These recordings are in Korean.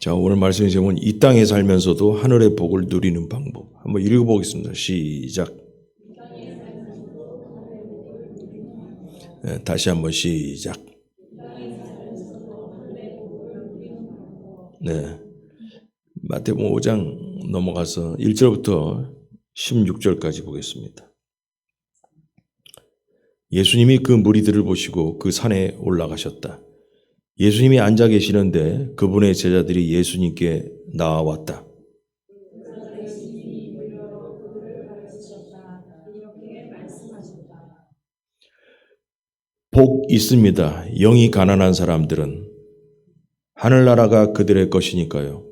자, 오늘 말씀의 제목은 이 땅에 살면서도 하늘의 복을 누리는 방법. 한번 읽어보겠습니다. 시작. 네, 다시 한번 시작. 네, 마태복음 5장 넘어가서 1절부터 16절까지 보겠습니다. 예수님이 그 무리들을 보시고 그 산에 올라가셨다. 예수님이 앉아 계시는데 그분의 제자들이 예수님께 나와왔다. 복 있습니다. 영이 가난한 사람들은 하늘나라가 그들의 것이니까요.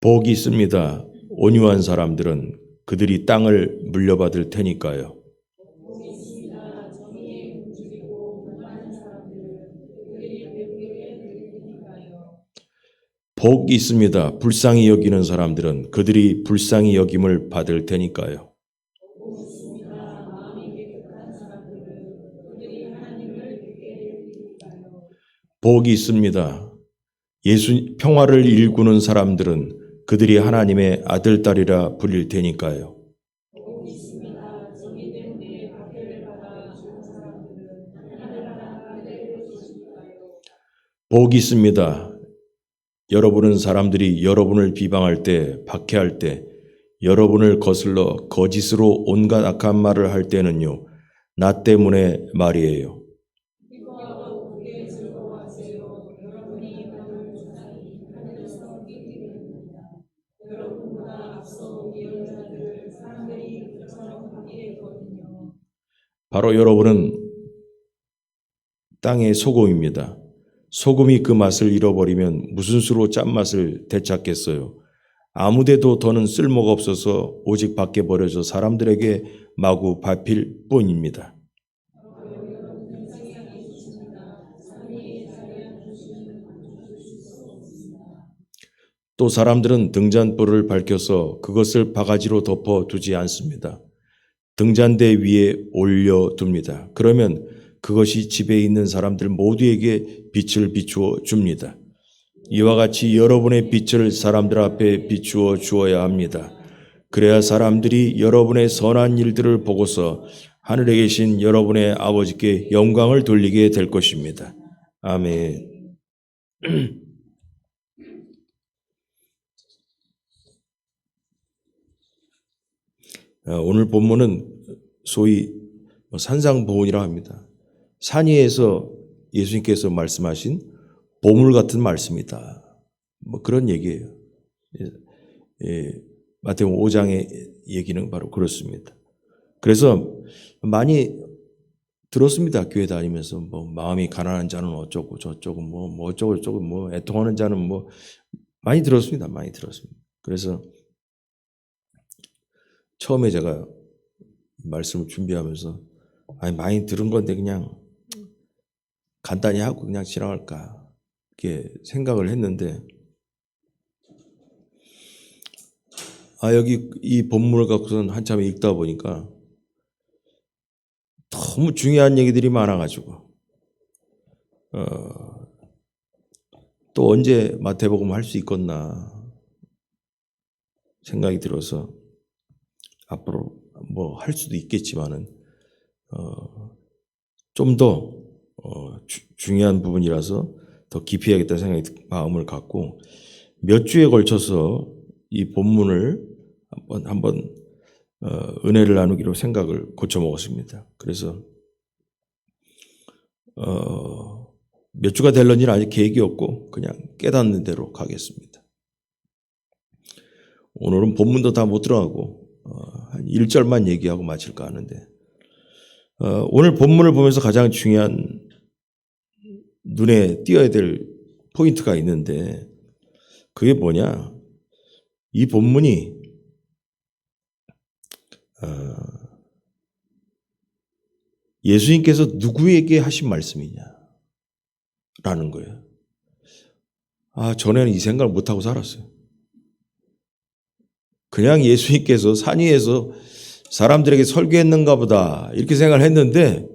복이 있습니다. 온유한 사람들은 그들이 땅을 물려받을 테니까요. 복이 있습니다. 불쌍히 여기는 사람들은 그들이 불쌍히 여김을 받을 테니까요. 복이 있습니다. 평화를 일구는 사람들은 그들이 하나님의 아들, 딸이라 불릴 테니까요. 복이 있습니다. 여러분은 사람들이 여러분을 비방할 때, 박해할 때, 여러분을 거슬러 거짓으로 온갖 악한 말을 할 때는요, 나 때문에 말이에요. 바로 여러분은 땅의 소금입니다. 소금이 그 맛을 잃어버리면 무슨 수로 짠맛을 되찾겠어요. 아무데도 더는 쓸모가 없어서 오직 밖에 버려져 사람들에게 마구 밟힐 뿐입니다. 또 사람들은 등잔불을 밝혀서 그것을 바가지로 덮어두지 않습니다. 등잔대 위에 올려둡니다. 그러면 그것이 집에 있는 사람들 모두에게 빛을 비추어 줍니다. 이와 같이 여러분의 빛을 사람들 앞에 비추어 주어야 합니다. 그래야 사람들이 여러분의 선한 일들을 보고서 하늘에 계신 여러분의 아버지께 영광을 돌리게 될 것입니다. 아멘. 오늘 본문은 소위 산상보훈이라 합니다. 산 위에서 예수님께서 말씀하신 보물 같은 말씀이다. 그런 얘기예요. 마태복음 5장의 얘기는 바로 그렇습니다. 그래서 많이 들었습니다. 교회 다니면서 마음이 가난한 자는 어쩌고 저쩌고 어쩌고 저쩌고 애통하는 자는 많이 들었습니다. 많이 들었습니다. 그래서 처음에 제가 말씀을 준비하면서 많이 들은 건데 그냥 간단히 하고 그냥 지나갈까 이렇게 생각을 했는데 여기 이 본문을 갖고서는 한참 읽다 보니까 너무 중요한 얘기들이 많아가지고 또 언제 마태복음 할 수 있겠나 생각이 들어서 앞으로 할 수도 있겠지만은 좀 더 중요한 부분이라서 더 깊이 해야겠다는 생각이 마음을 갖고 몇 주에 걸쳐서 이 본문을 한번 은혜를 나누기로 생각을 고쳐 먹었습니다. 그래서 몇 주가 될런지는 아직 계획이 없고 그냥 깨닫는 대로 가겠습니다. 오늘은 본문도 다 못 들어가고 한 1절만 얘기하고 마칠까 하는데 오늘 본문을 보면서 가장 중요한 눈에 띄어야 될 포인트가 있는데 그게 뭐냐? 이 본문이 예수님께서 누구에게 하신 말씀이냐라는 거예요. 전에는 이 생각을 못하고 살았어요. 그냥 예수님께서 산 위에서 사람들에게 설교했는가 보다 이렇게 생각을 했는데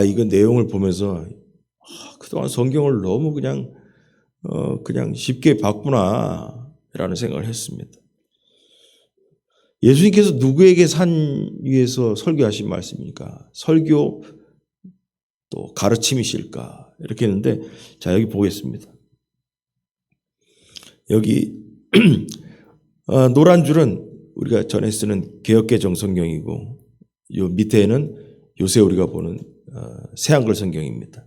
이거 내용을 보면서 그동안 성경을 너무 그냥 쉽게 봤구나라는 생각을 했습니다. 예수님께서 누구에게 산 위에서 설교하신 말씀입니까? 설교 또 가르침이실까? 이렇게 했는데, 자, 여기 보겠습니다. 여기 노란 줄은 우리가 전에 쓰는 개역개정 성경이고, 요 밑에는 요새 우리가 보는 새한글 성경입니다.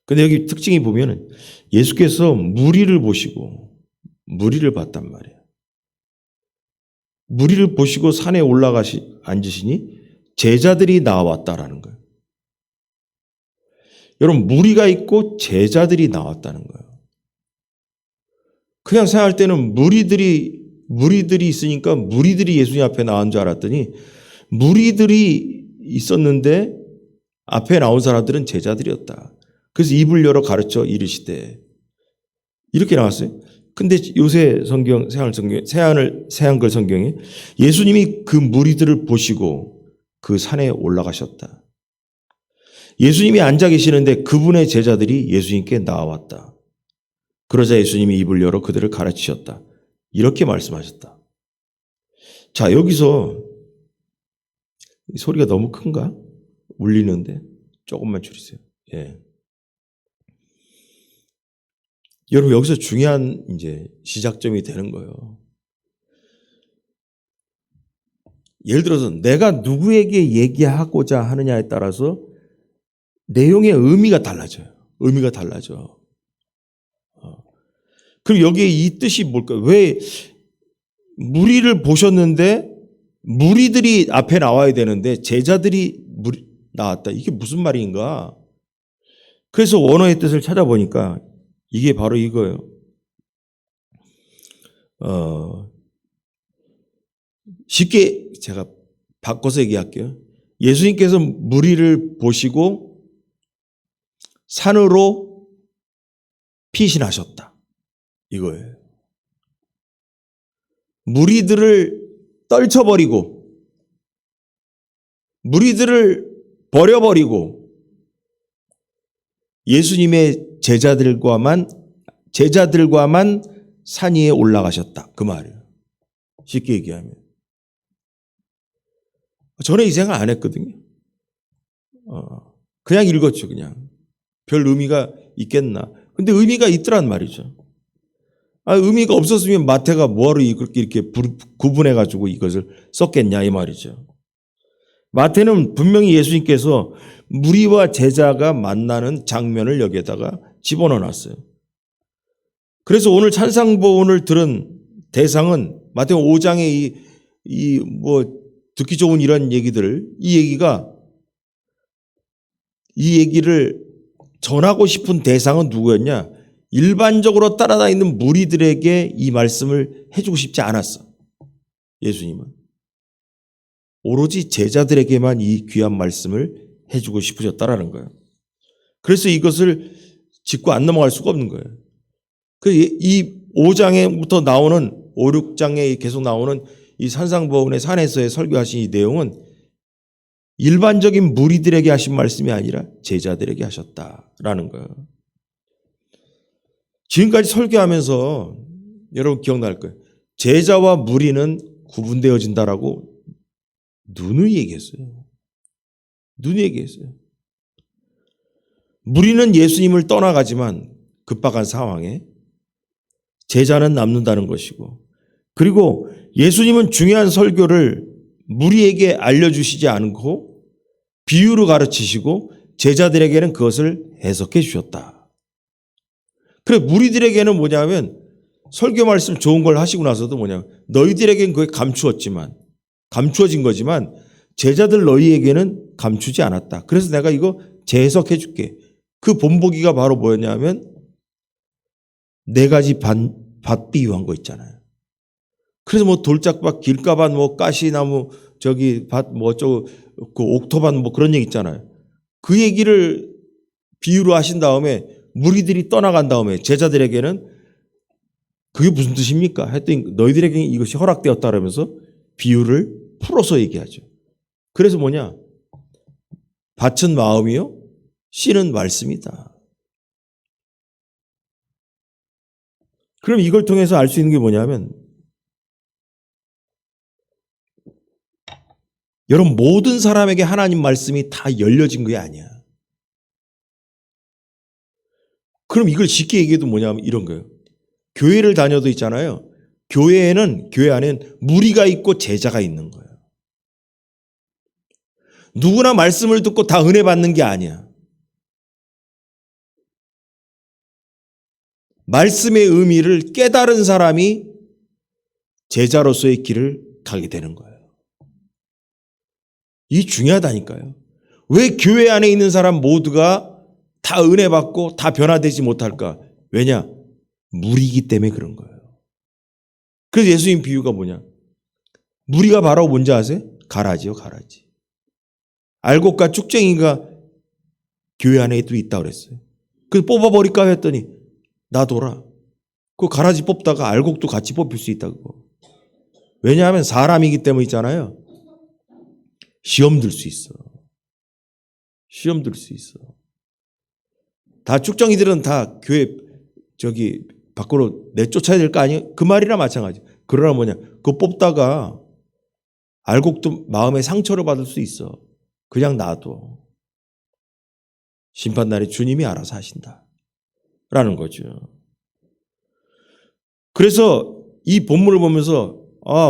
근데 여기 특징이 보면은 예수께서 무리를 보시고 무리를 봤단 말이에요. 무리를 보시고 산에 앉으시니 제자들이 나왔다라는 거예요. 여러분, 무리가 있고 제자들이 나왔다는 거예요. 그냥 생각할 때는 무리들이 있으니까 무리들이 예수님 앞에 나온 줄 알았더니 무리들이 있었는데 앞에 나온 사람들은 제자들이었다. 그래서 입을 열어 가르쳐 이르시되 이렇게 나왔어요. 근데 요새 성경, 새한글 성경에 예수님이 그 무리들을 보시고 그 산에 올라가셨다. 예수님이 앉아 계시는데 그분의 제자들이 예수님께 나왔다. 그러자 예수님이 입을 열어 그들을 가르치셨다. 이렇게 말씀하셨다. 자, 여기서 소리가 너무 큰가? 울리는데 조금만 줄이세요. 예. 여러분, 여기서 중요한 이제 시작점이 되는 거예요. 예를 들어서 내가 누구에게 얘기하고자 하느냐에 따라서 내용의 의미가 달라져요. 의미가 달라져. 그리고 여기에 이 뜻이 뭘까요? 왜 무리를 보셨는데 무리들이 앞에 나와야 되는데 제자들이 나왔다. 이게 무슨 말인가? 그래서 원어의 뜻을 찾아보니까 이게 바로 이거예요. 쉽게 제가 바꿔서 얘기할게요. 예수님께서 무리를 보시고 산으로 피신하셨다. 이거예요. 무리들을 떨쳐버리고 무리들을 버려버리고 예수님의 제자들과만 산 위에 올라가셨다. 그 말이에요. 쉽게 얘기하면. 저는 이 생각 안 했거든요. 그냥 읽었죠. 그냥. 별 의미가 있겠나. 근데 의미가 있더란 말이죠. 의미가 없었으면 마태가 뭐하러 이렇게 구분해가지고 이것을 썼겠냐 이 말이죠. 마태는 분명히 예수님께서 무리와 제자가 만나는 장면을 여기에다가 집어넣어놨어요. 그래서 오늘 찬상보훈을 들은 대상은 마태복음 5장의 듣기 좋은 이런 얘기들, 이 얘기를 전하고 싶은 대상은 누구였냐? 일반적으로 따라다니는 무리들에게 이 말씀을 해주고 싶지 않았어. 예수님은. 오로지 제자들에게만 이 귀한 말씀을 해주고 싶으셨다라는 거예요. 그래서 이것을 짚고 안 넘어갈 수가 없는 거예요. 이 5장에부터 나오는 5, 6장에 계속 나오는 이 산상보훈의 산에서의 설교하신 이 내용은 일반적인 무리들에게 하신 말씀이 아니라 제자들에게 하셨다라는 거예요. 지금까지 설교하면서 여러분 기억날 거예요. 제자와 무리는 구분되어진다라고 누누이 얘기했어요. 무리는 예수님을 떠나가지만 급박한 상황에 제자는 남는다는 것이고, 그리고 예수님은 중요한 설교를 무리에게 알려주시지 않고 비유로 가르치시고 제자들에게는 그것을 해석해 주셨다. 그래, 무리들에게는 뭐냐면 설교 말씀 좋은 걸 하시고 나서도 뭐냐면 너희들에게는 그게 감추어진 거지만 제자들 너희에게는 감추지 않았다. 그래서 내가 이거 재해석해 줄게. 그 본보기가 바로 뭐였냐면 4가지 밭 비유한 거 있잖아요. 그래서 돌짝밭, 길가밭, 가시나무, 밭, 그 옥토밭 그런 얘기 있잖아요. 그 얘기를 비유로 하신 다음에 무리들이 떠나간 다음에 제자들에게는 그게 무슨 뜻입니까? 했더니 너희들에게 이것이 허락되었다라면서 비유를 풀어서 얘기하죠. 그래서 뭐냐? 밭은 마음이요, 씨는 말씀이다. 그럼 이걸 통해서 알 수 있는 게 뭐냐면, 여러분, 모든 사람에게 하나님 말씀이 다 열려진 게 아니야. 그럼 이걸 쉽게 얘기해도 뭐냐면 이런 거예요. 교회를 다녀도 있잖아요. 교회 안에는 무리가 있고 제자가 있는 거예요. 누구나 말씀을 듣고 다 은혜 받는 게 아니야. 말씀의 의미를 깨달은 사람이 제자로서의 길을 가게 되는 거예요. 이 중요하다니까요. 왜 교회 안에 있는 사람 모두가 다 은혜 받고 다 변화되지 못할까? 왜냐? 무리이기 때문에 그런 거예요. 그래서 예수님 비유가 뭐냐? 무리가 바로 뭔지 아세요? 가라지요, 가라지. 알곡과 쭉쟁이가 교회 안에 또 있다고 그랬어요. 그래서 뽑아버릴까 했더니 놔둬라. 그 가라지 뽑다가 알곡도 같이 뽑힐 수 있다고. 왜냐하면 사람이기 때문에 있잖아요. 시험 들 수 있어. 시험 들 수 있어. 다 쭉정이들은 다 교회 밖으로 내쫓아야 될 거 아니에요? 그 말이나 마찬가지. 그러나 뭐냐? 그거 뽑다가 알곡도 마음에 상처를 받을 수 있어. 그냥 놔둬. 심판날에 주님이 알아서 하신다. 라는 거죠. 그래서 이 본문을 보면서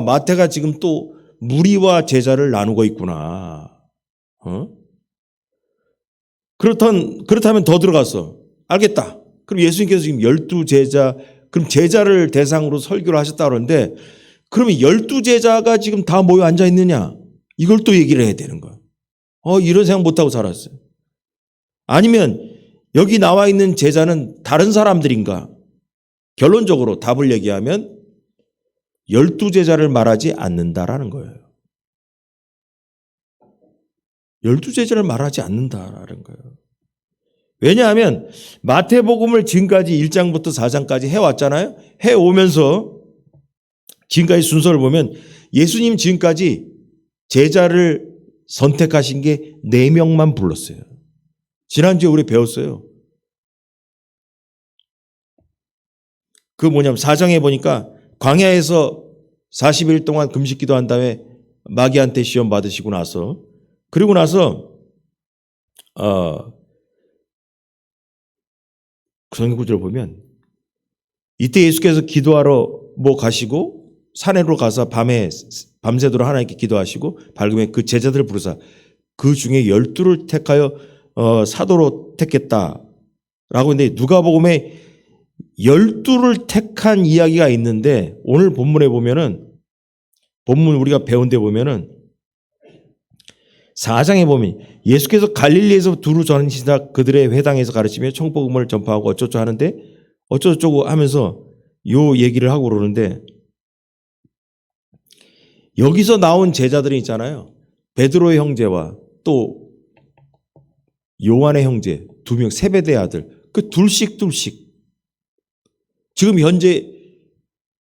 마태가 지금 또 무리와 제자를 나누고 있구나. 그렇다면 더 들어가서 알겠다. 그럼 예수님께서 지금 12제자, 그럼 제자를 대상으로 설교를 하셨다 그러는데 그러면 12제자가 지금 다 모여 앉아 있느냐? 이걸 또 얘기를 해야 되는 거야. 이런 생각 못하고 살았어요. 아니면 여기 나와 있는 제자는 다른 사람들인가? 결론적으로 답을 얘기하면 12제자를 말하지 않는다라는 거예요. 12제자를 말하지 않는다라는 거예요. 왜냐하면 마태복음을 지금까지 1장부터 4장까지 해왔잖아요. 해오면서 지금까지 순서를 보면 예수님 지금까지 제자를 선택하신 게 4명만 불렀어요. 지난주에 우리 배웠어요. 그 뭐냐면 4장에 보니까 광야에서 40일 동안 금식 기도한 다음에 마귀한테 시험 받으시고 나서 그리고 나서 성경 구절을 보면 이때 예수께서 기도하러 가시고 산으로 가서 밤새도록 하나님께 기도하시고 밝으면 그 제자들을 부르사 그 중에 12를 택하여 사도로 택했다라고 했는데 누가복음에 12를 택한 이야기가 있는데 오늘 본문에 보면은 본문 우리가 배운 데 보면은 4장에 보면 예수께서 갈릴리에서 두루 전하시다 그들의 회당에서 가르치며 청복음을 전파하고 어쩌고 하는데 어쩌고 하면서 요 얘기를 하고 그러는데 여기서 나온 제자들이 있잖아요. 베드로의 형제와 또 요한의 형제 2명 세베대 아들 그 둘씩 지금 현재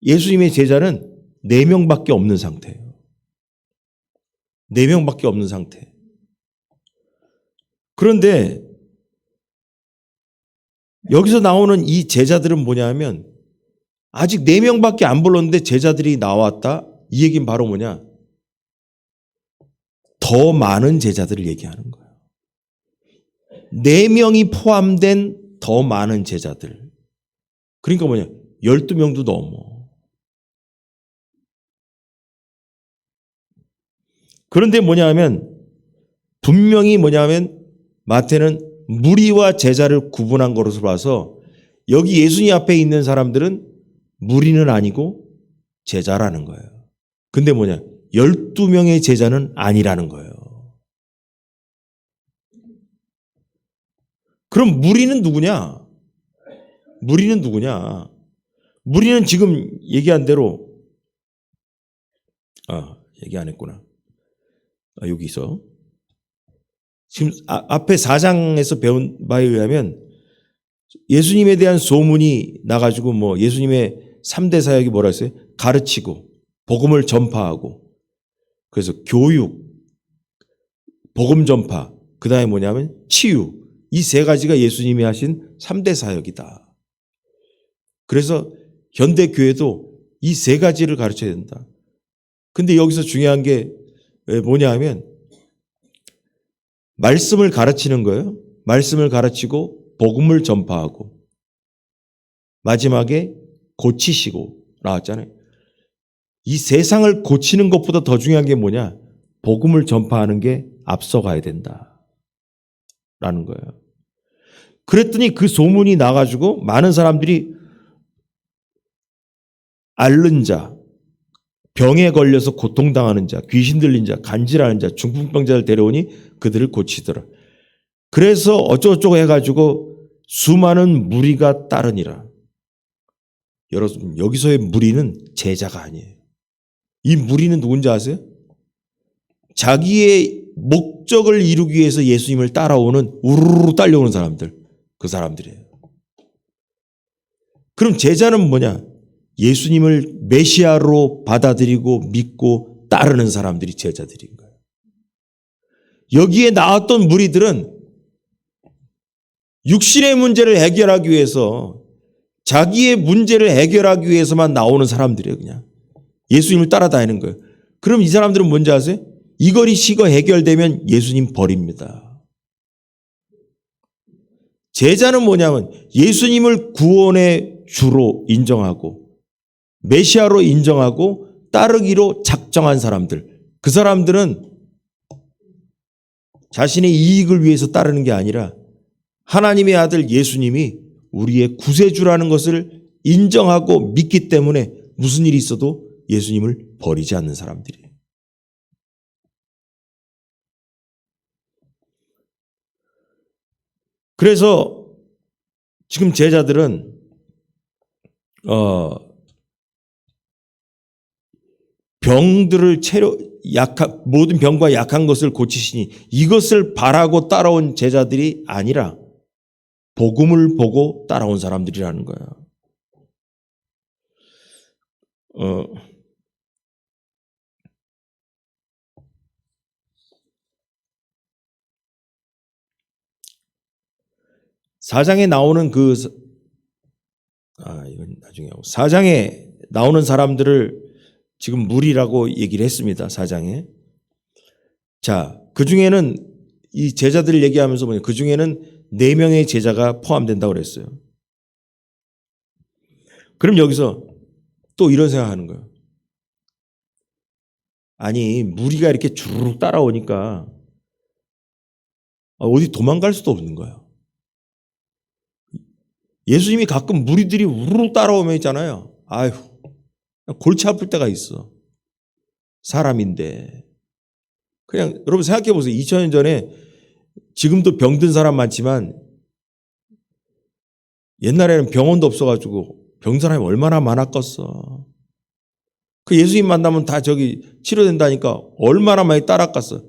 예수님의 제자는 4명밖에 없는 상태예요. 4명밖에 없는 상태. 그런데 여기서 나오는 이 제자들은 뭐냐면 아직 4명밖에 안 불렀는데 제자들이 나왔다. 이 얘기는 바로 뭐냐? 더 많은 제자들을 얘기하는 거예요. 4명이 포함된 더 많은 제자들. 그러니까 뭐냐? 12명도 넘어. 그런데 뭐냐면 분명히 뭐냐면 마태는 무리와 제자를 구분한 것으로 봐서 여기 예수님 앞에 있는 사람들은 무리는 아니고 제자라는 거예요. 근데 뭐냐? 12명의 제자는 아니라는 거예요. 그럼 무리는 누구냐? 무리는 누구냐? 무리는 지금 얘기한 대로 얘기 안 했구나. 여기 있어. 지금 앞에 4장에서 배운 바에 의하면 예수님에 대한 소문이 나가지고 예수님의 3대 사역이 뭐라 했어요? 가르치고 복음을 전파하고 그래서 교육, 복음 전파, 그 다음에 뭐냐면 치유. 이 세 가지가 예수님이 하신 3대 사역이다. 그래서 현대교회도 이 세 가지를 가르쳐야 된다. 근데 여기서 중요한 게 뭐냐 하면 말씀을 가르치는 거예요. 말씀을 가르치고 복음을 전파하고 마지막에 고치시고 나왔잖아요. 이 세상을 고치는 것보다 더 중요한 게 뭐냐? 복음을 전파하는 게 앞서가야 된다라는 거예요. 그랬더니 그 소문이 나가지고 많은 사람들이 앓는 자, 병에 걸려서 고통당하는 자, 귀신 들린 자, 간질하는 자, 중풍병자를 데려오니 그들을 고치더라. 그래서 어쩌고저쩌고 해가지고 수많은 무리가 따르니라. 여러분, 여기서의 무리는 제자가 아니에요. 이 무리는 누군지 아세요? 자기의 목적을 이루기 위해서 예수님을 따라오는 우르르 딸려오는 사람들, 그 사람들이에요. 그럼 제자는 뭐냐? 예수님을 메시아로 받아들이고 믿고 따르는 사람들이 제자들인 거예요. 여기에 나왔던 무리들은 육신의 문제를 해결하기 위해서 자기의 문제를 해결하기 위해서만 나오는 사람들이에요. 그냥 예수님을 따라다니는 거예요. 그럼 이 사람들은 뭔지 아세요? 이거리 시거 해결되면 예수님 버립니다. 제자는 뭐냐면 예수님을 구원의 주로 인정하고 메시아로 인정하고 따르기로 작정한 사람들. 그 사람들은 자신의 이익을 위해서 따르는 게 아니라 하나님의 아들 예수님이 우리의 구세주라는 것을 인정하고 믿기 때문에 무슨 일이 있어도 예수님을 버리지 않는 사람들이에요. 그래서 지금 제자들은 병들을 모든 병과 약한 것을 고치시니 이것을 바라고 따라온 제자들이 아니라 복음을 보고 따라온 사람들이라는 거야. 사장에 나오는 이건 나중에 하고. 사장에 나오는 사람들을 지금 무리라고 얘기를 했습니다. 사장에. 자, 그 중에는 이 제자들을 얘기하면서 그 중에는 4명의 제자가 포함된다고 그랬어요. 그럼 여기서 또 이런 생각하는 거예요. 아니, 무리가 이렇게 주르륵 따라오니까 어디 도망갈 수도 없는 거예요. 예수님이 가끔 무리들이 우르르 따라오면 있잖아요. 아휴, 골치 아플 때가 있어. 사람인데. 그냥 여러분 생각해 보세요. 2000년 전에 지금도 병든 사람 많지만 옛날에는 병원도 없어가지고 병든 사람이 얼마나 많았겠어. 그 예수님 만나면 다 저기 치료된다니까 얼마나 많이 따라갔어.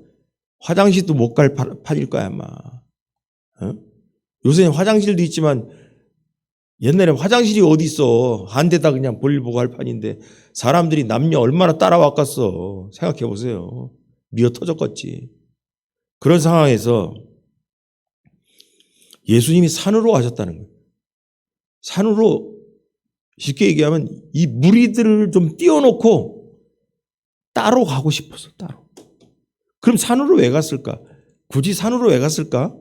화장실도 못 갈 판일 거야 아마. 요새는 화장실도 있지만 옛날에 화장실이 어디 있어. 한 대다 그냥 볼일 보고 할 판인데 사람들이 남녀 얼마나 따라왔겠어. 생각해 보세요. 미어 터졌겠지. 그런 상황에서 예수님이 산으로 가셨다는 거예요. 산으로 쉽게 얘기하면 이 무리들을 좀 띄워놓고 따로 가고 싶어서 따로. 그럼 산으로 왜 갔을까? 굳이 산으로 왜 갔을까?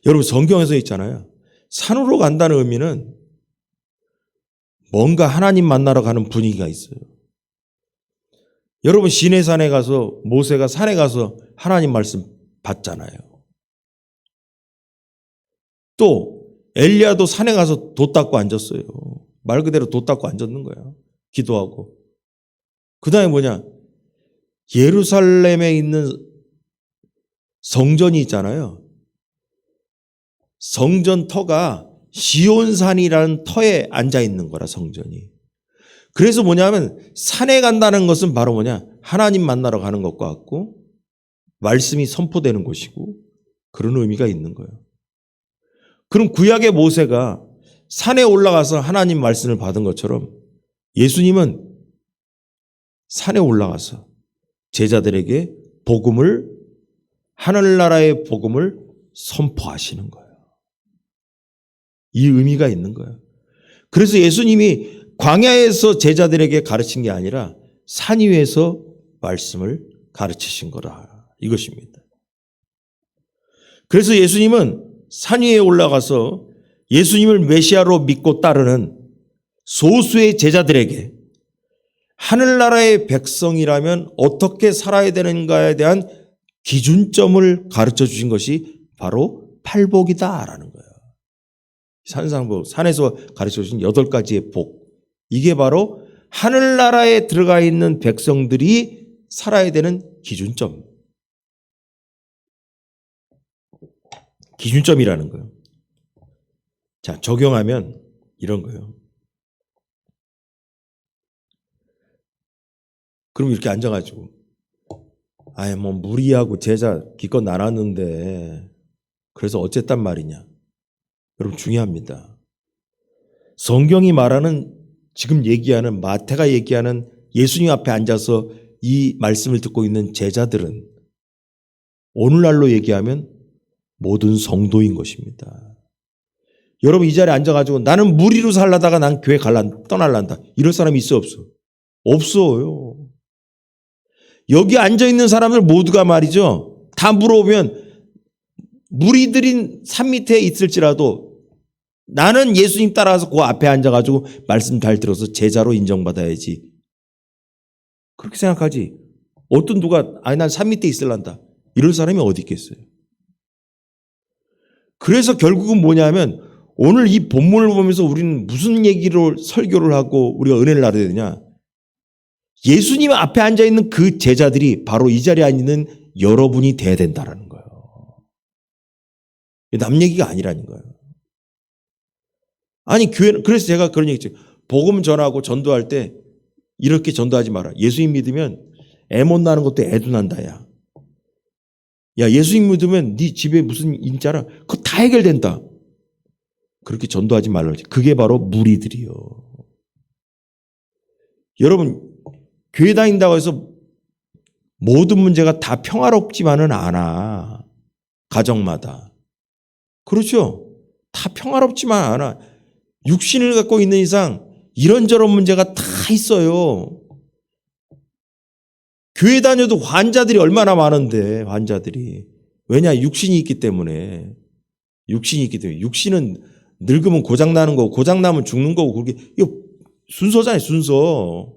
여러분 성경에서 있잖아요. 산으로 간다는 의미는 뭔가 하나님 만나러 가는 분위기가 있어요. 여러분 시내산에 가서 모세가 산에 가서 하나님 말씀 받잖아요. 또 엘리야도 산에 가서 돛 닦고 앉았어요. 말 그대로 돛 닦고 앉았는 거야. 기도하고. 그 다음에 뭐냐? 예루살렘에 있는 성전이 있잖아요. 성전 터가 시온산이라는 터에 앉아 있는 거라 성전이. 그래서 뭐냐면 산에 간다는 것은 바로 뭐냐? 하나님 만나러 가는 것과 같고 말씀이 선포되는 곳이고 그런 의미가 있는 거예요. 그럼 구약의 모세가 산에 올라가서 하나님 말씀을 받은 것처럼 예수님은 산에 올라가서 제자들에게 복음을 하늘나라의 복음을 선포하시는 거예요. 이 의미가 있는 거예요. 그래서 예수님이 광야에서 제자들에게 가르친 게 아니라 산 위에서 말씀을 가르치신 거라 이것입니다. 그래서 예수님은 산 위에 올라가서 예수님을 메시아로 믿고 따르는 소수의 제자들에게 하늘나라의 백성이라면 어떻게 살아야 되는가에 대한 기준점을 가르쳐 주신 것이 바로 팔복이다라는 거예요. 산상복, 산에서 가르쳐 주신 8가지의 복. 이게 바로 하늘나라에 들어가 있는 백성들이 살아야 되는 기준점이라는 거예요. 자, 적용하면 이런 거예요. 그럼 이렇게 앉아가지고 뭐 무리하고 제자 기껏 나눴는데 그래서 어쨌단 말이냐. 여러분 중요합니다. 성경이 말하는 지금 얘기하는 마태가 얘기하는 예수님 앞에 앉아서 이 말씀을 듣고 있는 제자들은 오늘날로 얘기하면 모든 성도인 것입니다. 여러분 이 자리에 앉아가지고 나는 무리로 살라다가 난 교회 떠날란다. 이럴 사람이 있어 없어? 없어요. 여기 앉아있는 사람들 모두가 말이죠. 다 물어보면 무리들인 산 밑에 있을지라도 나는 예수님 따라서 그 앞에 앉아가지고 말씀 잘 들어서 제자로 인정받아야지. 그렇게 생각하지. 어떤 누가 난 산 밑에 있을란다. 이럴 사람이 어디 있겠어요. 그래서 결국은 뭐냐면 오늘 이 본문을 보면서 우리는 무슨 얘기로 설교를 하고 우리가 은혜를 나눠야 되냐. 예수님 앞에 앉아있는 그 제자들이 바로 이 자리에 앉는 여러분이 돼야 된다는 거예요. 남 얘기가 아니라는 거예요. 아니 교회는 그래서 제가 그런 얘기 했죠. 복음 전하고 전도할 때 이렇게 전도하지 마라. 예수님 믿으면 애 못 나는 것도 애도 난다. 야 예수님 믿으면 네 집에 무슨 인자라 그거 다 해결된다. 그렇게 전도하지 말라지. 그게 바로 무리들이요. 여러분 교회 다닌다고 해서 모든 문제가 다 평화롭지만은 않아. 가정마다. 그렇죠? 다 평화롭지만 않아. 육신을 갖고 있는 이상 이런저런 문제가 다 있어요. 교회 다녀도 환자들이 얼마나 많은데 환자들이. 왜냐? 육신이 있기 때문에. 육신은 늙으면 고장나는 거고 고장나면 죽는 거고 그게 이거 순서잖아요. 순서.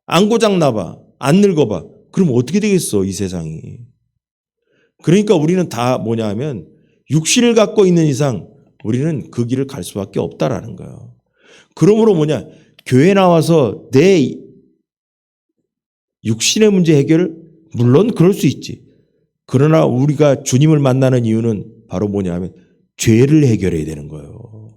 안 고장나봐. 안 늙어봐. 그럼 어떻게 되겠어 이 세상이. 그러니까 우리는 다 뭐냐 하면 육신을 갖고 있는 이상 우리는 그 길을 갈 수밖에 없다라는 거예요. 그러므로 뭐냐 교회 나와서 내 육신의 문제 해결 물론 그럴 수 있지. 그러나 우리가 주님을 만나는 이유는 바로 뭐냐 하면 죄를 해결해야 되는 거예요.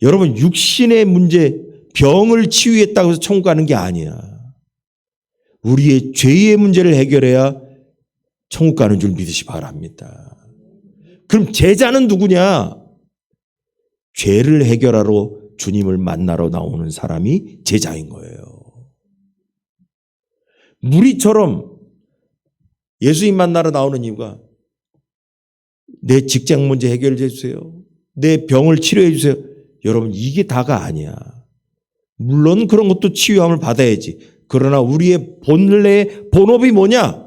여러분 육신의 문제 병을 치유했다고 해서 천국 가는 게 아니야. 우리의 죄의 문제를 해결해야 천국 가는 줄 믿으시 바랍니다. 그럼 제자는 누구냐? 죄를 해결하러 주님을 만나러 나오는 사람이 제자인 거예요. 무리처럼 예수님 만나러 나오는 이유가 내 직장 문제 해결해 주세요. 내 병을 치료해 주세요. 여러분 이게 다가 아니야. 물론 그런 것도 치유함을 받아야지. 그러나 우리의 본래의 본업이 뭐냐?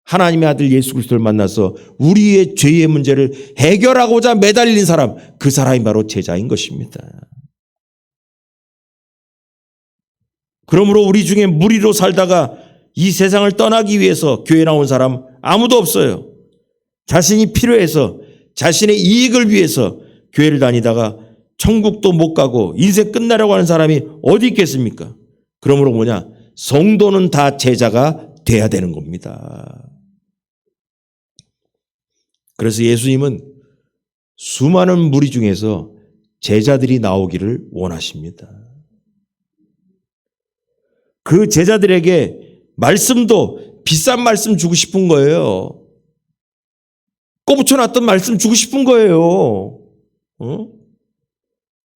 하나님의 아들 예수 그리스도를 만나서 우리의 죄의 문제를 해결하고자 매달린 사람, 그 사람이 바로 제자인 것입니다. 그러므로 우리 중에 무리로 살다가 이 세상을 떠나기 위해서 교회 나온 사람 아무도 없어요. 자신이 필요해서 자신의 이익을 위해서 교회를 다니다가 천국도 못 가고 인생 끝나려고 하는 사람이 어디 있겠습니까? 그러므로 뭐냐? 성도는 다 제자가 돼야 되는 겁니다. 그래서 예수님은 수많은 무리 중에서 제자들이 나오기를 원하십니다. 그 제자들에게 말씀도 비싼 말씀 주고 싶은 거예요. 꼬부쳐놨던 말씀 주고 싶은 거예요.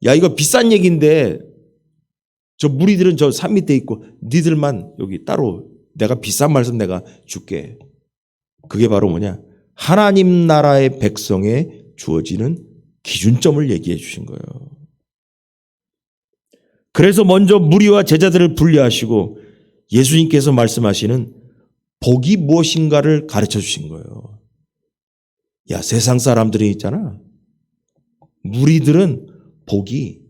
야 이거 비싼 얘기인데 저 무리들은 저 산 밑에 있고 니들만 여기 따로 내가 비싼 말씀 내가 줄게. 그게 바로 뭐냐? 하나님 나라의 백성에 주어지는 기준점을 얘기해 주신 거예요. 그래서 먼저 무리와 제자들을 분리하시고 예수님께서 말씀하시는 복이 무엇인가를 가르쳐 주신 거예요. 야, 세상 사람들이 있잖아. 무리들은 복이,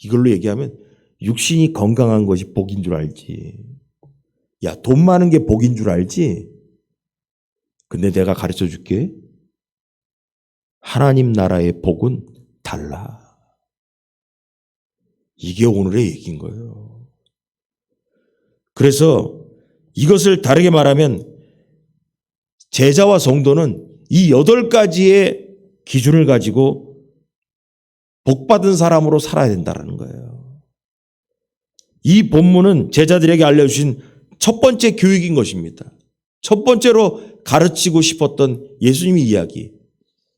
이걸로 얘기하면 육신이 건강한 것이 복인 줄 알지. 야, 돈 많은 게 복인 줄 알지? 근데 내가 가르쳐 줄게. 하나님 나라의 복은 달라. 이게 오늘의 얘기인 거예요. 그래서 이것을 다르게 말하면 제자와 성도는 이 8가지의 기준을 가지고 복받은 사람으로 살아야 된다는 거예요. 이 본문은 제자들에게 알려주신 첫 번째 교육인 것입니다. 첫 번째로 가르치고 싶었던 예수님의 이야기.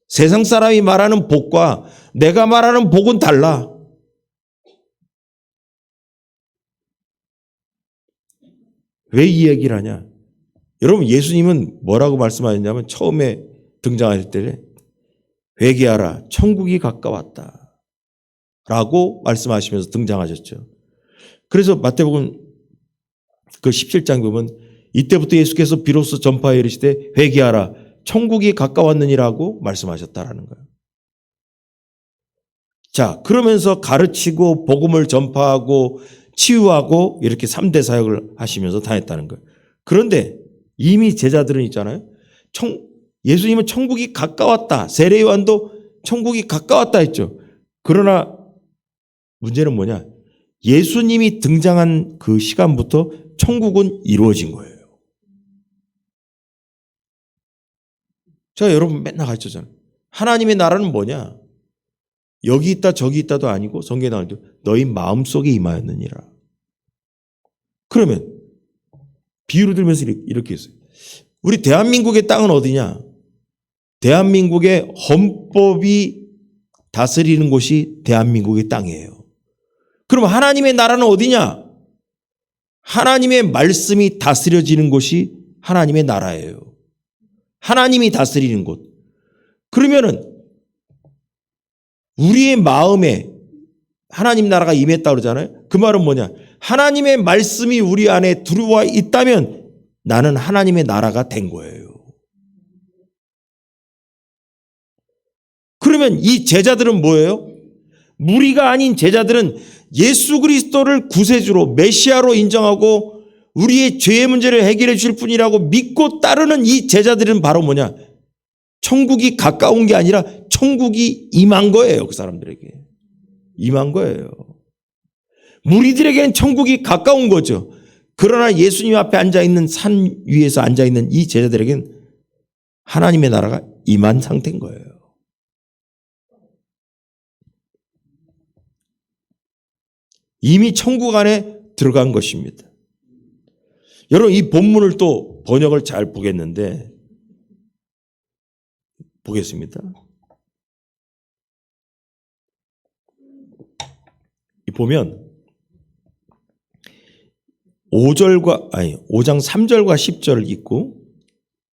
세상 사람이 말하는 복과 내가 말하는 복은 달라. 왜 이 얘기를 하냐? 여러분, 예수님은 뭐라고 말씀하셨냐면 처음에 등장하실 때 회개하라, 천국이 가까웠다 라고 말씀하시면서 등장하셨죠. 그래서 마태복음 그 17장 보면 이때부터 예수께서 비로소 전파에 이르시되 회개하라, 천국이 가까웠느니라고 말씀하셨다라는 거예요. 자, 그러면서 가르치고 복음을 전파하고 치유하고 이렇게 3대 사역을 하시면서 다녔다는 거예요. 그런데 이미 제자들은 있잖아요. 예수님은 천국이 가까웠다. 세례 요한도 천국이 가까웠다 했죠. 그러나 문제는 뭐냐? 예수님이 등장한 그 시간부터 천국은 이루어진 거예요. 제가 여러분 맨날 가르쳤잖아요. 하나님의 나라는 뭐냐? 여기 있다 저기 있다도 아니고 성경에 나오죠. 너희 마음속에 임하였느니라. 그러면 비유를 들면서 이렇게 했어요. 우리 대한민국의 땅은 어디냐? 대한민국의 헌법이 다스리는 곳이 대한민국의 땅이에요. 그럼 하나님의 나라는 어디냐? 하나님의 말씀이 다스려지는 곳이 하나님의 나라예요. 하나님이 다스리는 곳. 그러면은 우리의 마음에 하나님 나라가 임했다 그러잖아요. 그 말은 뭐냐? 하나님의 말씀이 우리 안에 들어와 있다면 나는 하나님의 나라가 된 거예요. 그러면 이 제자들은 뭐예요? 무리가 아닌 제자들은 예수 그리스도를 구세주로 메시아로 인정하고 우리의 죄의 문제를 해결해 주실 분이라고 믿고 따르는 이 제자들은 바로 뭐냐? 천국이 가까운 게 아니라 천국이 임한 거예요. 그 사람들에게. 임한 거예요. 무리들에게는 천국이 가까운 거죠. 그러나 예수님 앞에 앉아있는 산 위에서 앉아있는 이 제자들에게는 하나님의 나라가 임한 상태인 거예요. 이미 천국 안에 들어간 것입니다. 여러분, 이 본문을 또 번역을 잘 보겠는데, 보겠습니다. 보면 5장 3절과 10절을 읽고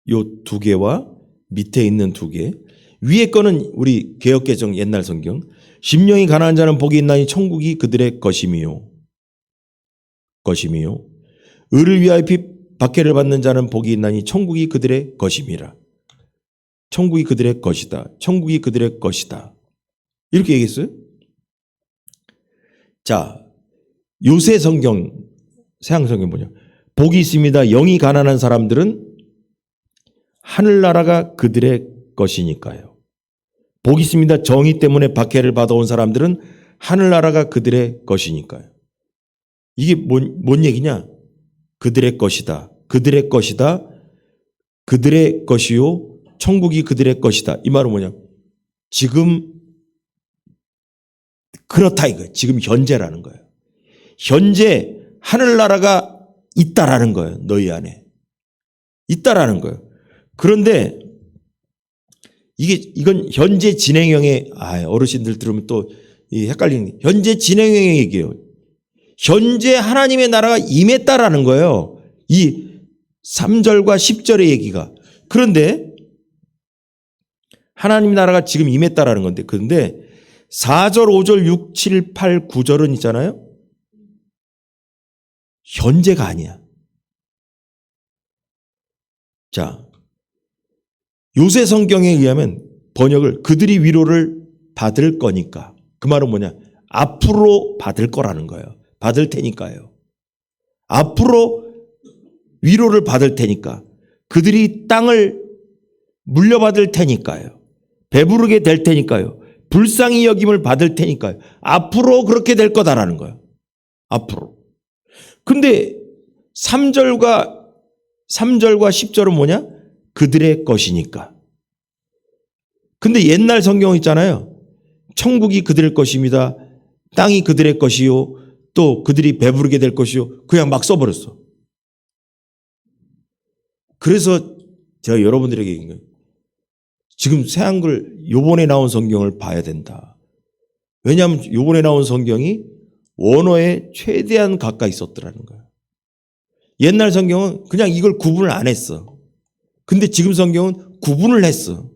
요 두 개와 밑에 있는 두 개, 위에 거는 우리 개역개정 옛날 성경, 심령이 가난한 자는 복이 있나니 천국이 그들의 것임이요. 의를 위하여 박해를 받는 자는 복이 있나니 천국이 그들의 것임이라. 천국이 그들의 것이다. 천국이 그들의 것이다. 이렇게 얘기했어요. 자, 요새 성경, 서양 성경 뭐냐? 복이 있습니다. 영이 가난한 사람들은 하늘나라가 그들의 것이니까요. 복이 있습니다. 정의 때문에 박해를 받아온 사람들은 하늘나라가 그들의 것이니까요. 이게 뭔 얘기냐? 그들의 것이다. 그들의 것이다. 그들의 것이요. 천국이 그들의 것이다. 이 말은 뭐냐? 지금 그렇다 이거예요. 지금 현재라는 거예요. 현재 하늘나라가 있다라는 거예요. 너희 안에. 있다라는 거예요. 그런데 이건 현재 진행형의, 어르신들 들으면 또 헷갈리는 게, 현재 진행형의 얘기예요. 현재 하나님의 나라가 임했다라는 거예요. 이 3절과 10절의 얘기가. 그런데 하나님 나라가 지금 임했다라는 건데, 그런데 4절, 5절, 6, 7, 8, 9절은 있잖아요. 현재가 아니야. 자, 요새 성경에 의하면 번역을 그들이 위로를 받을 거니까. 그 말은 뭐냐? 앞으로 받을 거라는 거예요. 받을 테니까요. 앞으로 위로를 받을 테니까. 그들이 땅을 물려받을 테니까요. 배부르게 될 테니까요. 불쌍히 여김을 받을 테니까요. 앞으로 그렇게 될 거다라는 거예요. 앞으로. 근데 3절과 10절은 뭐냐? 그들의 것이니까. 근데 옛날 성경 있잖아요. 천국이 그들의 것입니다. 땅이 그들의 것이요. 또 그들이 배부르게 될 것이요. 그냥 막 써버렸어. 그래서 제가 여러분들에게 얘기한 거예요. 지금 새한글 요번에 나온 성경을 봐야 된다. 왜냐하면 요번에 나온 성경이 원어에 최대한 가까이 있었더라는 거예요. 옛날 성경은 그냥 이걸 구분을 안 했어. 근데 지금 성경은 구분을 했어.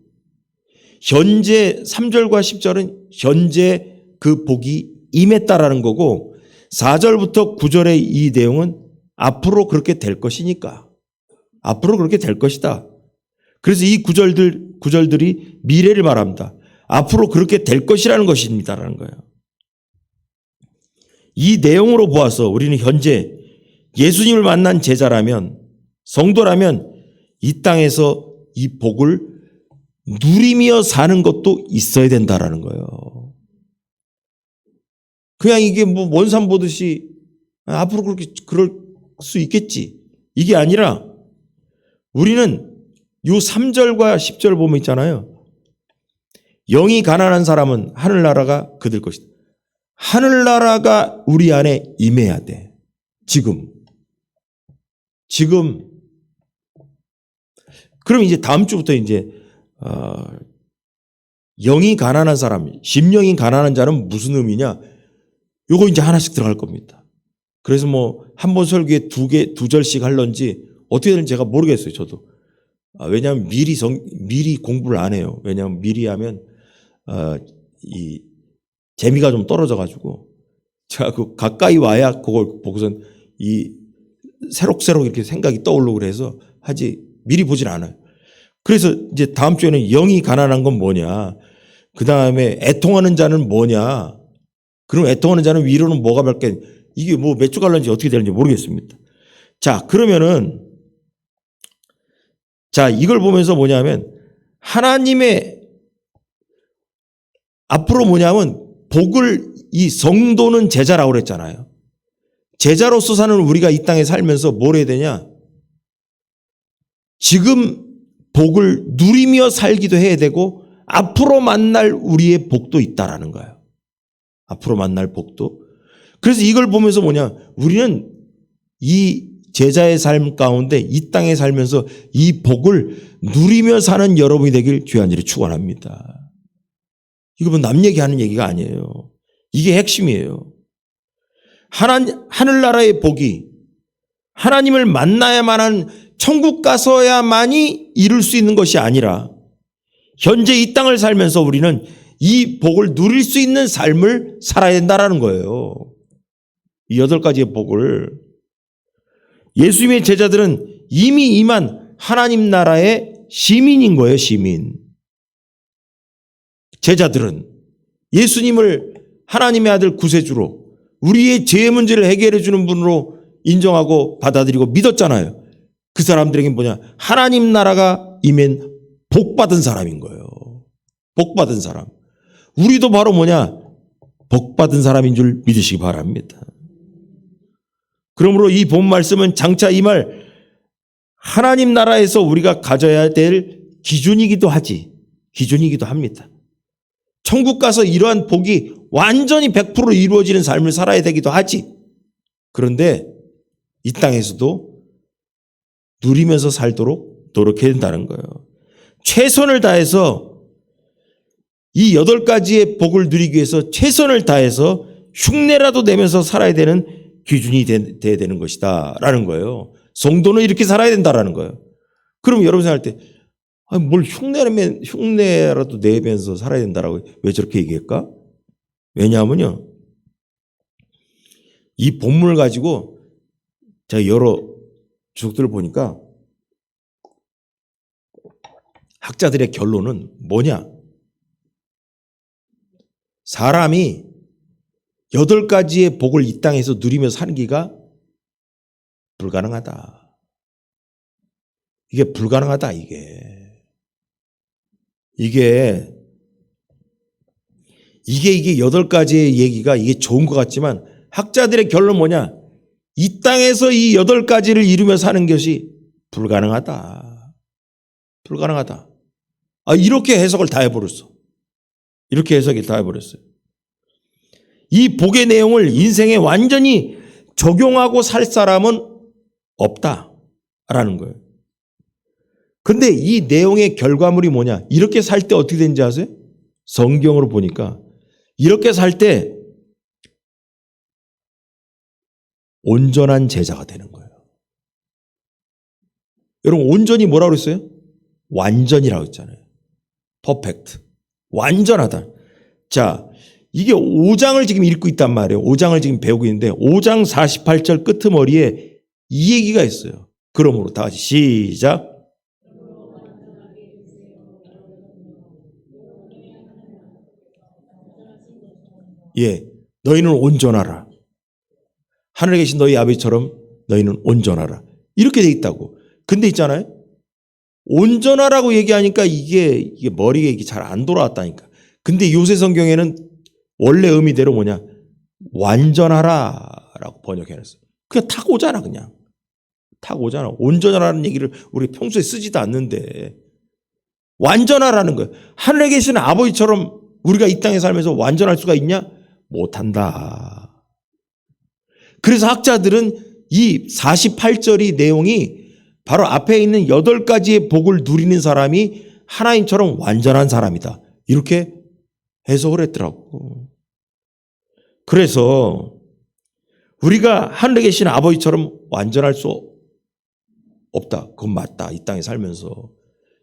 현재 3절과 10절은 현재 그 복이 임했다라는 거고 4절부터 9절의 이 내용은 앞으로 그렇게 될 것이니까. 앞으로 그렇게 될 것이다. 그래서 이 구절들이 미래를 말합니다. 앞으로 그렇게 될 것이라는 것입니다라는 거예요. 이 내용으로 보아서 우리는 현재 예수님을 만난 제자라면, 성도라면 이 땅에서 이 복을 누리며 사는 것도 있어야 된다라는 거예요. 그냥 이게 뭐 원산 보듯이 앞으로 그럴 수 있겠지. 이게 아니라 우리는 요 3절과 10절 보면 있잖아요. 영이 가난한 사람은 하늘나라가 그들 것이다. 하늘나라가 우리 안에 임해야 돼. 지금. 그럼 이제 다음 주부터 이제 영이 가난한 사람, 심령이 가난한 자는 무슨 의미냐? 요거 이제 하나씩 들어갈 겁니다. 그래서 뭐 한 번 설교에 두 절씩 할런지 어떻게 되는지 제가 모르겠어요, 저도. 왜냐하면 미리 공부를 안 해요. 왜냐하면 미리 하면 이 재미가 좀 떨어져가지고 제가 그 가까이 와야 그걸 보고선 이 새록새록 이렇게 생각이 떠오르고 그래서 하지 미리 보질 않아요. 그래서 이제 다음 주에는 영이 가난한 건 뭐냐? 그 다음에 애통하는 자는 뭐냐? 그럼 애통하는 자는 위로는 뭐가 밝게 이게 뭐 몇 주 갈는지 어떻게 되는지 모르겠습니다. 자, 그러면은 자, 이걸 보면서 뭐냐면 하나님의 앞으로 뭐냐면 복을 이 성도는 제자라고 그랬잖아요. 제자로서 사는 우리가 이 땅에 살면서 뭘 해야 되냐? 지금 복을 누리며 살기도 해야 되고 앞으로 만날 우리의 복도 있다라는 거예요. 앞으로 만날 복도. 그래서 이걸 보면서 뭐냐? 우리는 이 제자의 삶 가운데 이 땅에 살면서 이 복을 누리며 사는 여러분이 되길 주의 안지를 축원합니다. 이거 뭐 남 얘기하는 얘기가 아니에요. 이게 핵심이에요. 하늘나라의 복이 하나님을 만나야만 한 천국 가서야만이 이룰 수 있는 것이 아니라 현재 이 땅을 살면서 우리는 이 복을 누릴 수 있는 삶을 살아야 된다는 거예요. 이 8가지의 복을. 예수님의 제자들은 이미 임한 하나님 나라의 시민인 거예요. 시민. 제자들은 예수님을 하나님의 아들 구세주로 우리의 죄 문제를 해결해 주는 분으로 인정하고 받아들이고 믿었잖아요. 그 사람들에게는 뭐냐? 하나님 나라가 임한 복받은 사람인 거예요. 복받은 사람. 우리도 바로 뭐냐? 복받은 사람인 줄 믿으시기 바랍니다. 그러므로 이 본 말씀은 장차 이 말 하나님 나라에서 우리가 가져야 될 기준이기도 하지. 기준이기도 합니다. 천국 가서 이러한 복이 완전히 100% 이루어지는 삶을 살아야 되기도 하지. 그런데 이 땅에서도 누리면서 살도록 노력해야 된다는 거예요. 최선을 다해서 이 8가지의 복을 누리기 위해서 최선을 다해서 흉내라도 내면서 살아야 되는 기준이 돼야 되는 것이다 라는 거예요. 성도는 이렇게 살아야 된다라는 거예요. 그럼 여러분 생각할 때 뭘 흉내라도 내면서 살아야 된다라고 왜 저렇게 얘기할까? 왜냐하면요, 이 본문을 가지고 제가 여러 주석들을 보니까 학자들의 결론은 뭐냐? 사람이 8가지의 복을 이 땅에서 누리며 사는 기가 불가능하다. 이게 불가능하다, 이게 8가지의 얘기가 이게 좋은 것 같지만 학자들의 결론은 뭐냐? 이 땅에서 이 8가지를 이루며 사는 것이 불가능하다. 불가능하다. 이렇게 해석을 다 해버렸어. 이렇게 해석을 다 해버렸어요. 이 복의 내용을 인생에 완전히 적용하고 살 사람은 없다라는 거예요. 근데 이 내용의 결과물이 뭐냐? 이렇게 살 때 어떻게 되는지 아세요? 성경으로 보니까 이렇게 살 때 온전한 제자가 되는 거예요. 여러분, 온전히 뭐라고 그랬어요? 완전이라고 했잖아요. 퍼펙트. 완전하다. 자, 이게 5장을 지금 읽고 있단 말이에요. 5장을 지금 배우고 있는데 5장 48절 끄트머리에 이 얘기가 있어요. 그러므로 다 같이 시작. 예, 너희는 온전하라. 하늘에 계신 너희 아버지처럼 너희는 온전하라. 이렇게 돼 있다고. 근데 있잖아요. 온전하라고 얘기하니까 이게 머리에 이게 잘 안 돌아왔다니까. 근데 요새 성경에는 원래 의미대로 뭐냐? 완전하라라고 번역해놨어요. 그냥 탁 오잖아, 그냥. 탁 오잖아. 온전하라는 얘기를 우리 평소에 쓰지도 않는데. 완전하라는 거예요. 하늘에 계시는 아버지처럼 우리가 이 땅에 살면서 완전할 수가 있냐? 못한다. 그래서 학자들은 이 48절이 내용이 바로 앞에 있는 8가지의 복을 누리는 사람이 하나님처럼 완전한 사람이다. 이렇게 해석을 했더라고. 그래서 우리가 하늘에 계신 아버지처럼 완전할 수 없다. 그건 맞다. 이 땅에 살면서.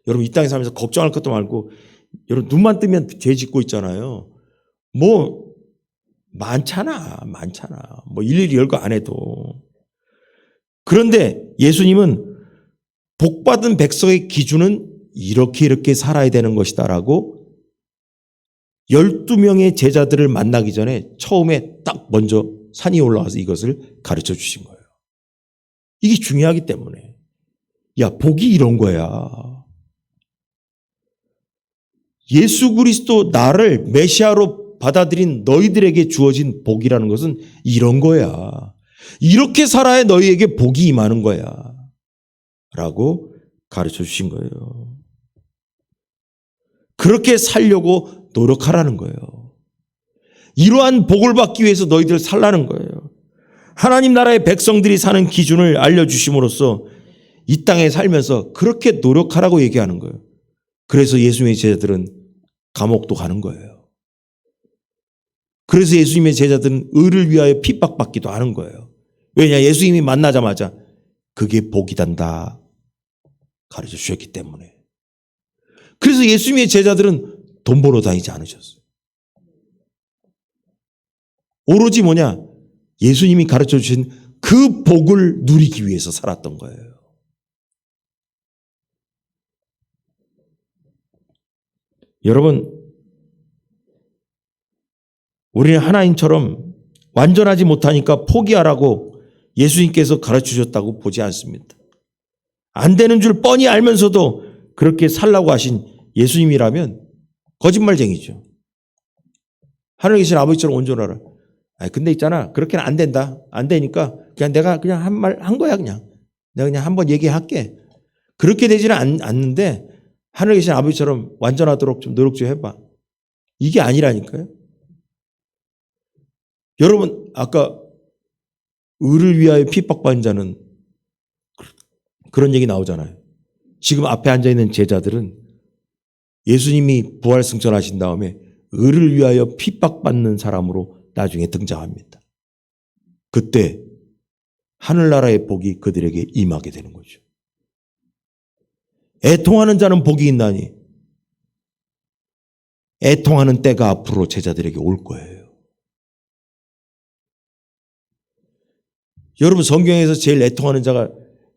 여러분, 이 땅에 살면서 걱정할 것도 말고, 여러분, 눈만 뜨면 죄 짓고 있잖아요. 많잖아. 일일이 열거 안 해도. 그런데 예수님은 복받은 백성의 기준은 이렇게 살아야 되는 것이다라고 12명의 제자들을 만나기 전에 처음에 딱 먼저 산에 올라가서 이것을 가르쳐 주신 거예요. 이게 중요하기 때문에. 야, 복이 이런 거야. 예수 그리스도 나를 메시아로 받아들인 너희들에게 주어진 복이라는 것은 이런 거야. 이렇게 살아야 너희에게 복이 임하는 거야. 라고 가르쳐 주신 거예요. 그렇게 살려고 노력하라는 거예요. 이러한 복을 받기 위해서 너희들 살라는 거예요. 하나님 나라의 백성들이 사는 기준을 알려주심으로써 이 땅에 살면서 그렇게 노력하라고 얘기하는 거예요. 그래서 예수님의 제자들은 감옥도 가는 거예요. 그래서 예수님의 제자들은 의를 위하여 핍박받기도 하는 거예요. 왜냐? 예수님이 만나자마자 그게 복이단다 가르쳐 주셨기 때문에. 그래서 예수님의 제자들은 돈 벌어 다니지 않으셨어요. 오로지 뭐냐? 예수님이 가르쳐 주신 그 복을 누리기 위해서 살았던 거예요. 여러분, 우리는 하나님처럼 완전하지 못하니까 포기하라고 예수님께서 가르쳐 주셨다고 보지 않습니다. 안 되는 줄 뻔히 알면서도 그렇게 살라고 하신 예수님이라면 거짓말쟁이죠. 하늘에 계신 아버지처럼 온전하라. 근데 있잖아. 그렇게는 안 된다. 안 되니까 그냥 내가 그냥 한 말 한 거야, 그냥. 내가 그냥 한번 얘기할게. 그렇게 되지는 않는데 하늘에 계신 아버지처럼 완전하도록 좀 노력 좀 해봐. 이게 아니라니까요. 여러분, 아까 의를 위하여 핍박받는 자는 그런 얘기 나오잖아요. 지금 앞에 앉아있는 제자들은 예수님이 부활승천하신 다음에 의를 위하여 핍박받는 사람으로 나중에 등장합니다. 그때 하늘나라의 복이 그들에게 임하게 되는 거죠. 애통하는 자는 복이 있나니 애통하는 때가 앞으로 제자들에게 올 거예요. 여러분, 성경에서 제일 애통하는 자가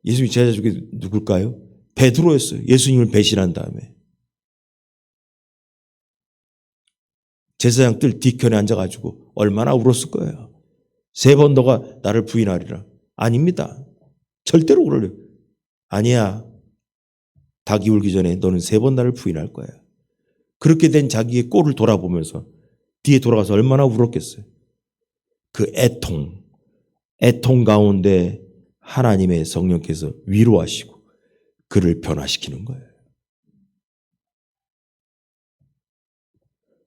예수님 제자 중에 누굴까요? 베드로였어요. 예수님을 배신한 다음에. 제사장 뜰 뒤편에 앉아가지고 얼마나 울었을 거예요. 3번 너가 나를 부인하리라. 아닙니다. 절대로 그러려. 아니야. 닭이 울기 전에 너는 3번 나를 부인할 거야. 그렇게 된 자기의 꼴을 돌아보면서 뒤에 돌아가서 얼마나 울었겠어요. 그 애통 가운데 하나님의 성령께서 위로하시고 그를 변화시키는 거예요.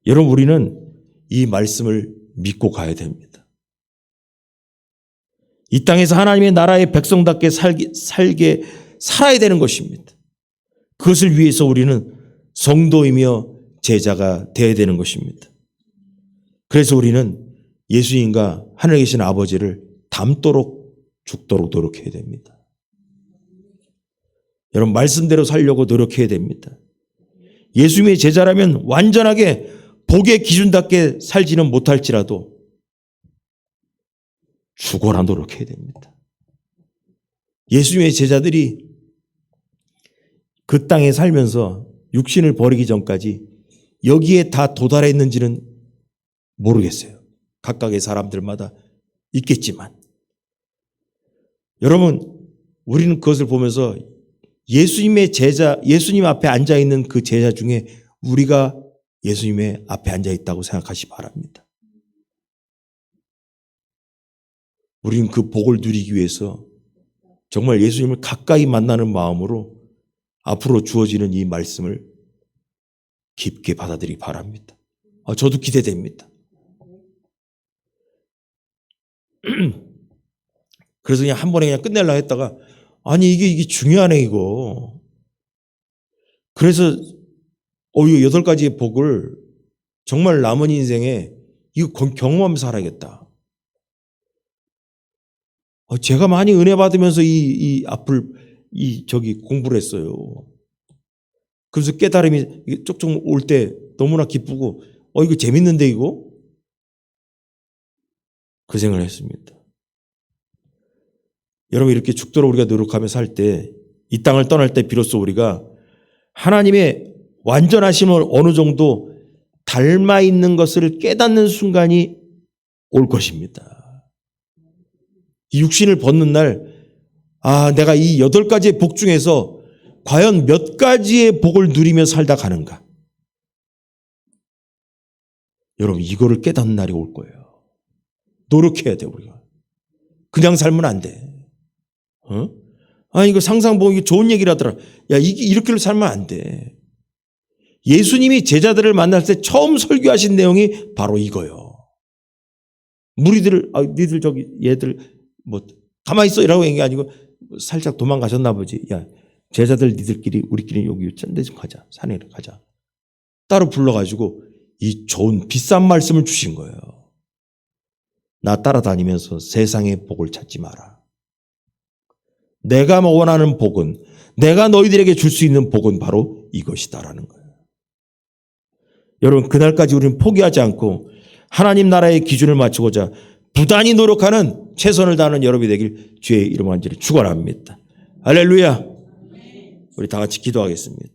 여러분, 우리는 이 말씀을 믿고 가야 됩니다. 이 땅에서 하나님의 나라의 백성답게 살아야 되는 것입니다. 그것을 위해서 우리는 성도이며 제자가 되어야 되는 것입니다. 그래서 우리는 예수님과 하늘에 계신 아버지를 닮도록 죽도록 노력해야 됩니다. 여러분, 말씀대로 살려고 노력해야 됩니다. 예수님의 제자라면 완전하게 복의 기준답게 살지는 못할지라도 죽어라 노력해야 됩니다. 예수님의 제자들이 그 땅에 살면서 육신을 버리기 전까지 여기에 다 도달했는지는 모르겠어요. 각각의 사람들마다 있겠지만 여러분, 우리는 그것을 보면서 예수님의 제자, 예수님 앞에 앉아있는 그 제자 중에 우리가 예수님의 앞에 앉아있다고 생각하시기 바랍니다. 우리는 그 복을 누리기 위해서 정말 예수님을 가까이 만나는 마음으로 앞으로 주어지는 이 말씀을 깊게 받아들이기 바랍니다. 저도 기대됩니다. 그래서 그냥 한 번에 그냥 끝내려고 했다가 아니 이게 중요하네 이거. 그래서 이거 8가지의 복을 정말 남은 인생에 이거 경험하면서 살아야겠다. 제가 많이 은혜 받으면서 이 앞을 공부를 했어요. 그래서 깨달음이 쪽쪽 올 때 너무나 기쁘고 이거 재밌는데 이거? 그 생각을 했습니다. 여러분, 이렇게 죽도록 우리가 노력하며 살 때, 이 땅을 떠날 때 비로소 우리가 하나님의 완전하심을 어느 정도 닮아 있는 것을 깨닫는 순간이 올 것입니다. 이 육신을 벗는 날, 내가 이 8가지의 복 중에서 과연 몇 가지의 복을 누리며 살다 가는가? 여러분, 이거를 깨닫는 날이 올 거예요. 노력해야 돼, 우리가. 그냥 살면 안 돼. 이거 상상보고 이게 좋은 얘기를 하더라. 야, 이렇게 살면 안 돼. 예수님이 제자들을 만날 때 처음 설교하신 내용이 바로 이거예요. 무리들을, 니들 얘들, 가만히 있어. 이라고 얘기 아니고, 살짝 도망가셨나 보지. 야, 제자들 니들끼리, 우리끼리 여기 짠 데 좀 가자. 산에 가자. 따로 불러가지고 이 좋은 비싼 말씀을 주신 거예요. 나 따라다니면서 세상의 복을 찾지 마라. 내가 원하는 복은, 내가 너희들에게 줄 수 있는 복은 바로 이것이다라는 거예요. 여러분, 그날까지 우리는 포기하지 않고 하나님 나라의 기준을 맞추고자 부단히 노력하는 최선을 다하는 여러분이 되길 주의 이름 간절히 축원합니다. 할렐루야. 우리 다 같이 기도하겠습니다.